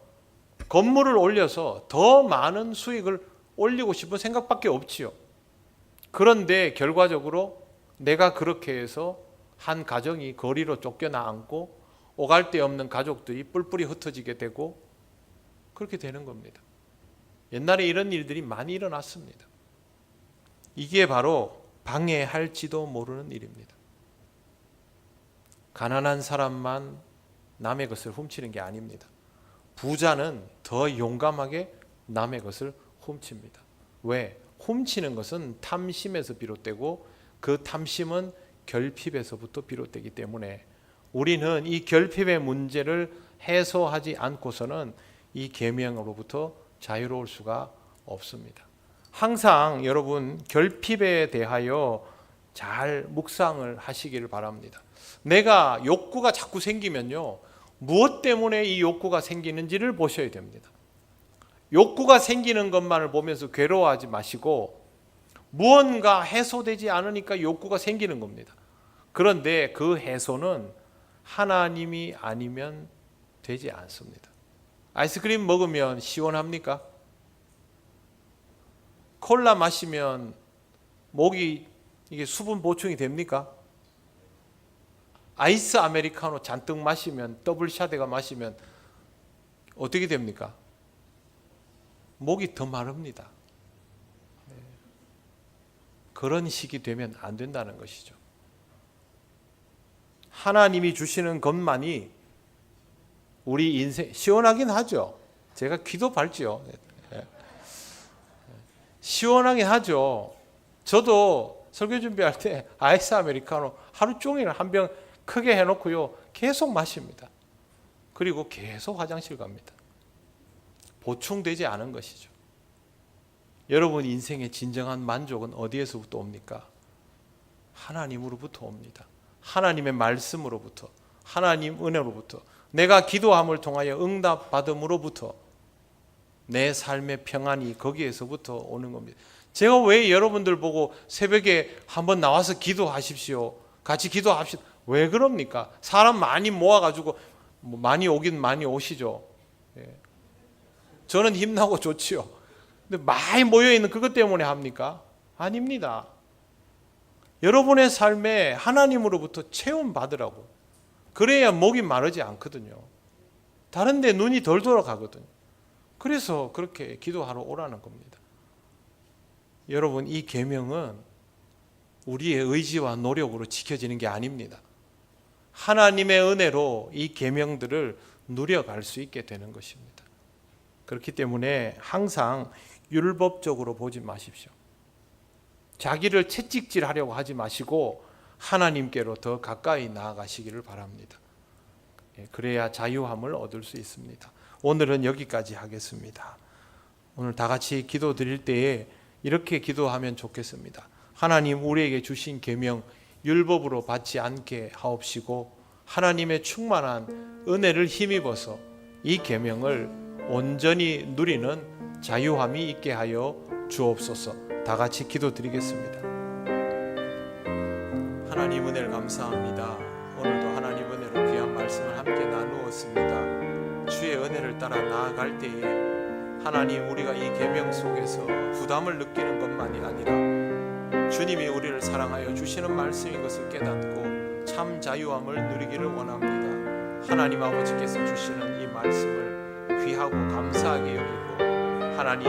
건물을 올려서 더 많은 수익을 올리고 싶은 생각밖에 없지요. 그런데 결과적으로 내가 그렇게 해서 한 가정이 거리로 쫓겨나앉고 오갈 데 없는 가족들이 뿔뿔이 흩어지게 되고 그렇게 되는 겁니다. 옛날에 이런 일들이 많이 일어났습니다. 이게 바로 방해할지도 모르는 일입니다. 가난한 사람만 남의 것을 훔치는 게 아닙니다. 부자는 더 용감하게 남의 것을 훔칩니다. 왜? 훔치는 것은 탐심에서 비롯되고 그 탐심은 결핍에서부터 비롯되기 때문에 우리는 이 결핍의 문제를 해소하지 않고서는 이 계명으로부터 자유로울 수가 없습니다. 항상 여러분 결핍에 대하여 잘 묵상을 하시기를 바랍니다. 내가 욕구가 자꾸 생기면요, 무엇 때문에 이 욕구가 생기는지를 보셔야 됩니다. 욕구가 생기는 것만을 보면서 괴로워하지 마시고 무언가 해소되지 않으니까 욕구가 생기는 겁니다. 그런데 그 해소는 하나님이 아니면 되지 않습니다. 아이스크림 먹으면 시원합니까? 콜라 마시면 목이 이게 수분 보충이 됩니까? 아이스 아메리카노 잔뜩 마시면, 더블 샤대가 마시면 어떻게 됩니까? 목이 더 마릅니다. 그런 식이 되면 안 된다는 것이죠. 하나님이 주시는 것만이 우리 인생 시원하긴 하죠. 제가 귀도 밝지요. 시원하긴 하죠. 저도 설교 준비할 때 아이스 아메리카노 하루 종일 한 병 크게 해놓고요, 계속 마십니다. 그리고 계속 화장실 갑니다. 보충되지 않은 것이죠. 여러분 인생의 진정한 만족은 어디에서부터 옵니까? 하나님으로부터 옵니다. 하나님의 말씀으로부터, 하나님 은혜로부터, 내가 기도함을 통하여 응답받음으로부터 내 삶의 평안이 거기에서부터 오는 겁니다. 제가 왜 여러분들 보고 새벽에 한번 나와서 기도하십시오, 같이 기도합시다, 왜 그럽니까? 사람 많이 모아가지고 많이 오긴 많이 오시죠. 저는 힘나고 좋지요. 근데 많이 모여있는 그것 때문에 합니까? 아닙니다. 여러분의 삶에 하나님으로부터 체험받으라고. 그래야 목이 마르지 않거든요. 다른 데 눈이 덜 돌아가거든요. 그래서 그렇게 기도하러 오라는 겁니다. 여러분, 이 계명은 우리의 의지와 노력으로 지켜지는 게 아닙니다. 하나님의 은혜로 이 계명들을 누려갈 수 있게 되는 것입니다. 그렇기 때문에 항상 율법적으로 보지 마십시오. 자기를 채찍질하려고 하지 마시고 하나님께로 더 가까이 나아가시기를 바랍니다. 그래야 자유함을 얻을 수 있습니다. 오늘은 여기까지 하겠습니다. 오늘 다 같이 기도 드릴 때에 이렇게 기도하면 좋겠습니다. 하나님, 우리에게 주신 계명 율법으로 받지 않게 하옵시고 하나님의 충만한 은혜를 힘입어서 이 계명을 온전히 누리는 자유함이 있게 하여 주옵소서. 다 같이 기도드리겠습니다. 하나님, 은혜를 감사합니다. 배웠습니다. 주의 은혜를 따라 나아갈 때에 하나님, 우리가 이 계명 속에서 부담을 느끼는 것만이 아니라 주님이 우리를 사랑하여 주시는 말씀인 것을 깨닫고 참 자유함을 누리기를 원합니다. 하나님 아버지께서 주시는 이 말씀을 귀하고 감사하게 여기고 하나님,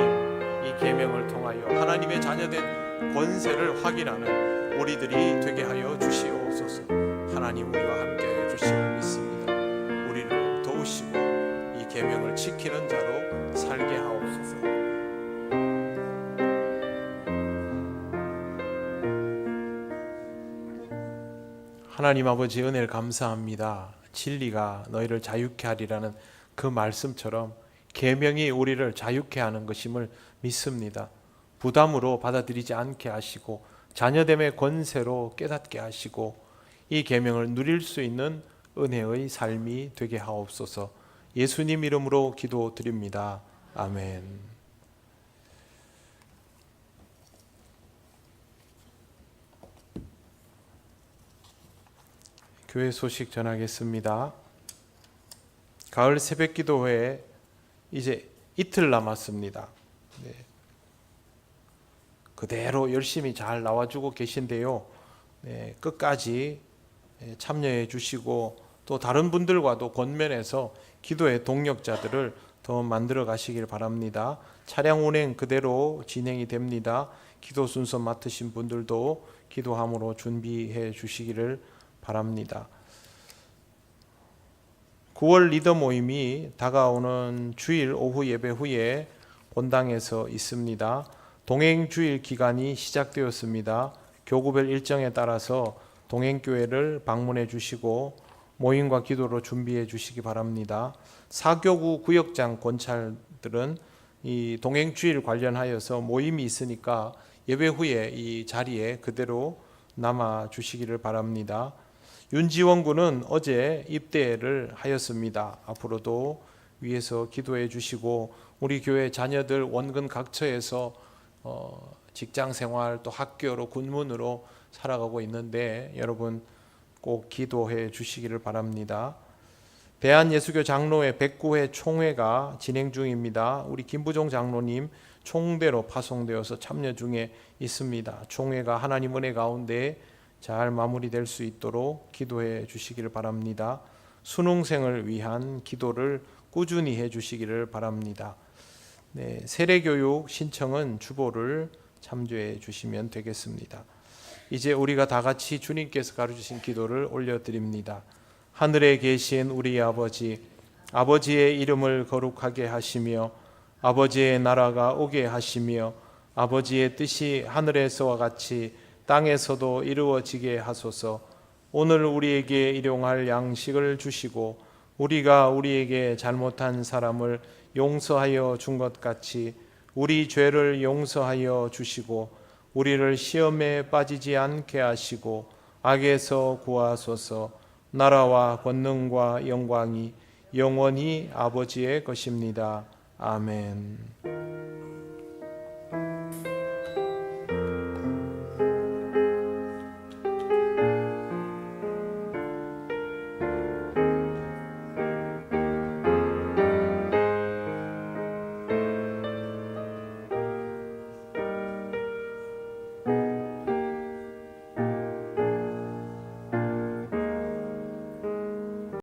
이 계명을 통하여 하나님의 자녀된 권세를 확인하는 우리들이 되게 하여 주시옵소서. 하나님, 우리와 함께 해 주심을 믿습니다. 우리를 도우시고 이 계명을 지키는 자로 살게 하옵소서. 하나님 아버지, 은혜를 감사합니다. 진리가 너희를 자유케 하리라는 그 말씀처럼 계명이 우리를 자유케 하는 것임을 믿습니다. 부담으로 받아들이지 않게 하시고 자녀됨의 권세로 깨닫게 하시고 이 계명을 누릴 수 있는 은혜의 삶이 되게 하옵소서. 예수님 이름으로 기도드립니다. 아멘. 교회 소식 전하겠습니다. 가을 새벽기도회 이제 이틀 남았습니다. 네. 그대로 열심히 잘 나와주고 계신데요. 네, 끝까지 참여해 주시고 또 다른 분들과도 권면해서 기도의 동력자들을 더 만들어 가시길 바랍니다. 차량 운행 그대로 진행이 됩니다. 기도 순서 맡으신 분들도 기도함으로 준비해 주시기를 바랍니다. 9월 리더 모임이 다가오는 주일 오후 예배 후에 본당에서 있습니다. 동행주일 기간이 시작되었습니다. 교구별 일정에 따라서 동행교회를 방문해 주시고 모임과 기도로 준비해 주시기 바랍니다. 사교구 구역장 권찰들은 이 동행주일 관련하여서 모임이 있으니까 예배 후에 이 자리에 그대로 남아 주시기를 바랍니다. 윤지원 군은 어제 입대를 하였습니다. 앞으로도 위에서 기도해 주시고 우리 교회 자녀들 원근 각처에서 직장 생활 또 학교로 군문으로 살아가고 있는데 여러분 꼭 기도해 주시기를 바랍니다. 대한예수교 장로회 109회 총회가 진행 중입니다. 우리 김부종 장로님 총대로 파송되어서 참여 중에 있습니다. 총회가 하나님 은혜 가운데 잘 마무리될 수 있도록 기도해 주시기를 바랍니다. 수능생을 위한 기도를 꾸준히 해 주시기를 바랍니다. 네, 세례교육 신청은 주보를 참조해 주시면 되겠습니다. 이제 우리가 다 같이 주님께서 가르치신 기도를 올려드립니다. 하늘에 계신 우리 아버지, 아버지의 이름을 거룩하게 하시며 아버지의 나라가 오게 하시며 아버지의 뜻이 하늘에서와 같이 땅에서도 이루어지게 하소서. 오늘 우리에게 일용할 양식을 주시고 우리가 우리에게 잘못한 사람을 용서하여 준 것 같이 우리 죄를 용서하여 주시고 우리를 시험에 빠지지 않게 하시고 악에서 구하소서. 나라와 권능과 영광이 영원히 아버지의 것입니다. 아멘.